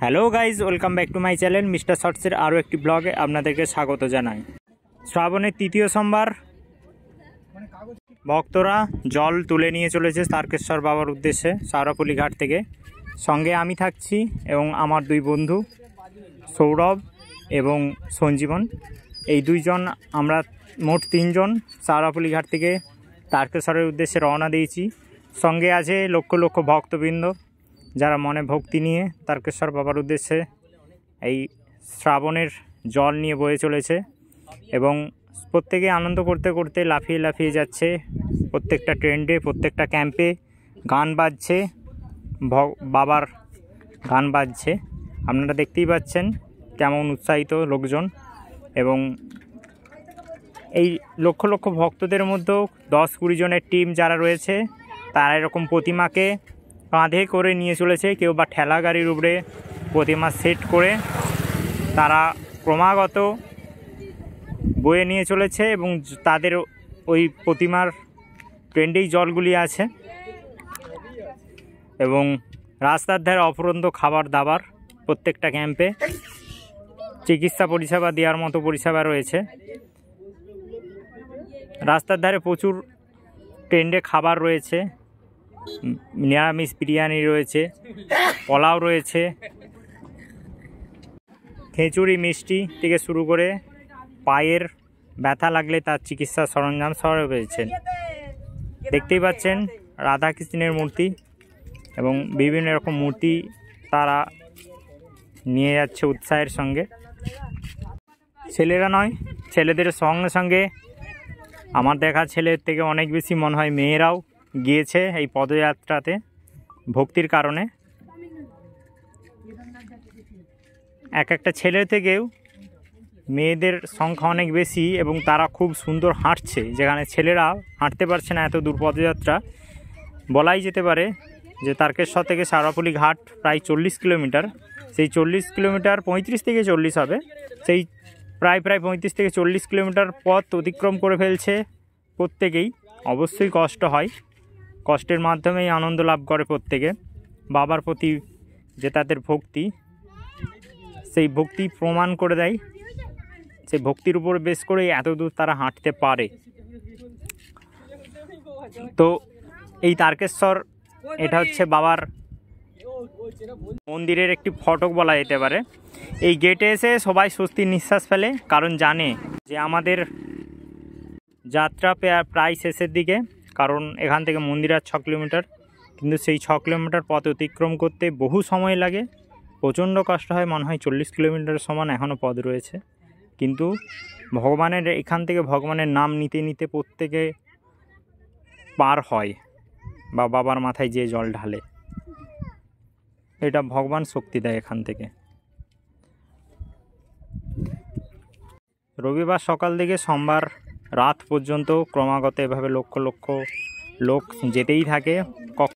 Hello guys, welcome back to my channel mister শর্টসের আরও একটি ব্লগে আপনাদেরকে স্বাগত জানাই। শ্রাবণের তৃতীয় সোমবার ভক্তরা জল তুলে নিয়ে চলেছে তারকেশ্বর বাবার উদ্দেশ্যে সারাপল্লী ঘাট থেকে। সঙ্গে আমি থাকছি এবং আমার দুই বন্ধু সৌরভ এবং সঞ্জীবন, এই দুইজন আমরা মোট তিনজন সারাপল্লী ঘাট থেকে তারকেশ্বরের উদ্দেশ্যে রওনা দিয়েছি। সঙ্গে আছে লক্ষ লক্ষ ভক্তবৃন্দ যারা মনে ভক্তি নিয়ে তারকেশ্বর বাবার উদ্দেশ্যে এই শ্রাবণের জল নিয়ে বয়ে চলেছে এবং প্রত্যেকে আনন্দ করতে করতে লাফিয়ে লাফিয়ে যাচ্ছে। প্রত্যেকটা ট্রেন্ডে প্রত্যেকটা ক্যাম্পে গান বাজছে, বাবার গান বাজছে। আপনারা দেখতেই পাচ্ছেন কেমন উৎসাহিত লোকজন। এবং এই লক্ষ লক্ষ ভক্তদের মধ্যেও 10-20 জনের টিম যারা রয়েছে তারা এরকম প্রতিমাকে কাঁধে করে নিয়ে চলেছে, কেউ বা ঠেলা গাড়ির উপরে প্রতিমা সেট করে তারা ক্রমাগত বয়ে নিয়ে চলেছে এবং তাদের ওই প্রতিমার ট্রেন্ডেই জলগুলি আছে। এবং রাস্তার ধারে অফুরন্ত খাবার দাবার, প্রত্যেকটা ক্যাম্পে চিকিৎসা পরিষেবা দেওয়ার মতো পরিষেবা রয়েছে। রাস্তার ধারে প্রচুর ট্রেন্ডে খাবার রয়েছে, নিরামিষ বিরিয়ানি রয়েছে, পোলাও রয়েছে, খিচুড়ি মিষ্টি থেকে শুরু করে পায়ের ব্যথা লাগলে তার চিকিৎসা সরঞ্জাম সব রয়েছে। দেখতেই পাচ্ছেন রাধাকৃষ্ণের মূর্তি এবং বিভিন্ন রকম মূর্তি তারা নিয়ে যাচ্ছে উৎসাহের সঙ্গে। ছেলেরা নয়, ছেলেদের সঙ্গে সঙ্গে আমার দেখা ছেলের থেকে অনেক বেশি মনে হয় মেয়েরাও গিয়েছে এই পদযাত্রাতে ভক্তির কারণে। এক একটা ছেলে থেকেও মেয়েদের সংখ্যা অনেক বেশি এবং তারা খুব সুন্দর হাঁটছে, যেখানে ছেলেরা হাঁটতে পারছে না এত দূর পদযাত্রা। বলাই যেতে পারে যে তারকেশ্বর থেকে সারাপল্লী ঘাট প্রায় 40 কিলোমিটার। সেই 40 কিলোমিটার 35 থেকে 40 হবে, সেই প্রায় 35 থেকে 40 কিলোমিটার পথ অতিক্রম করে ফেলছে প্রত্যেকেই। অবশ্যই কষ্ট হয়, কষ্টের মাধ্যমেই আনন্দ লাভ করে প্রত্যেকে। বাবার প্রতি যে তাদের ভক্তি, সেই ভক্তি প্রমাণ করে দেয়, সেই ভক্তির উপর বেশ করে এত দূর তারা হাঁটতে পারে। তো এই তারকেশ্বর এটা হচ্ছে বাবার মন্দিরের একটি ফটক বলা যেতে পারে। এই গেটে এসে সবাই স্বস্তির নিঃশ্বাস ফেলে, কারণ জানে যে আমাদের যাত্রা প্রায় শেষের দিকে। কারণ এখান থেকে মন্দির আর 6 কিলোমিটার, কিন্তু সেই 6 কিলোমিটার পথ অতিক্রম করতে বহু সময় লাগে, প্রচণ্ড কষ্ট হয়। মনে হয় 40 কিলোমিটার সমান এখনও পথ রয়েছে, কিন্তু ভগবানের এখান থেকে ভগবানের নাম নিতে নিতে প্রত্যেকে পার হয় বা বাবার মাথায় যে জল ঢালে, এটা ভগবান শক্তি দেয় এখান থেকে। রবিবার সকাল থেকে সোমবার রাত পর্যন্ত ক্রমাগত এভাবে লক্ষ লক্ষ লোক যেতেই থাকে।